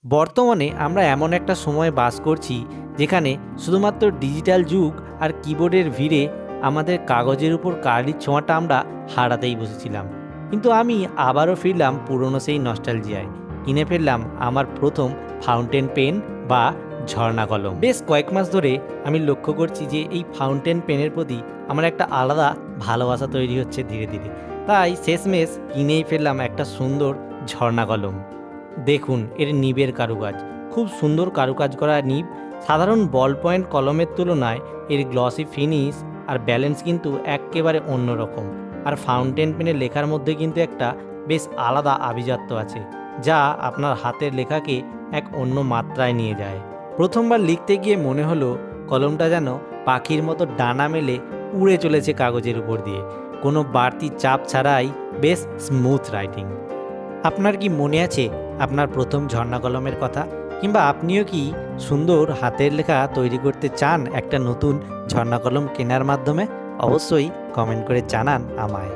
বর্তমানে আমরা এমন একটা সময়ে বাস করছি যেখানে শুধুমাত্র ডিজিটাল যুগ আর কিবোর্ডের ভিড়ে আমাদের কাগজের উপর কালির ছোঁয়াটা আমরা হারাতেই বসেছিলাম। কিন্তু আমি আবারও ফিরলাম পুরনো সেই নস্টালজিয়ায়। কিনে ফেললাম আমার প্রথম ফাউন্টেন পেন বা ঝর্ণা কলম। বেশ কয়েক মাস ধরে আমি লক্ষ্য করছি যে এই ফাউন্টেন পেনের প্রতি আমার একটা আলাদা ভালোবাসা তৈরি হচ্ছে ধীরে ধীরে। তাই শেষমেশ কিনেই ফেললাম একটা সুন্দর ঝর্ণা কলম। দেখুন এর নিবের কারুকাজ, খুব সুন্দর কারুকাজ করা নিব। সাধারণ বল পয়েন্ট কলমের তুলনায় এর গ্লসি ফিনিশ আর ব্যালেন্স কিন্তু একেবারে অন্যরকম। আর ফাউন্টেন পেনের লেখার মধ্যে কিন্তু একটা বেশ আলাদা আভিজাত্য আছে, যা আপনার হাতের লেখাকে এক অন্য মাত্রায় নিয়ে যায়। প্রথমবার লিখতে গিয়ে মনে হলো কলমটা যেন পাখির মতো ডানা মেলে উড়ে চলেছে কাগজের উপর দিয়ে, কোনো বাড়তি চাপ ছাড়াই বেশ স্মুথ রাইটিং। আপনার কি মনে আছে আপনার প্রথম ঝর্ণা কলমের কথা? কিংবা আপনিও কি সুন্দর হাতের লেখা তৈরি করতে চান একটা নতুন ঝর্ণা কলম কেনার মাধ্যমে? অবশ্যই কমেন্ট করে জানান আমায়।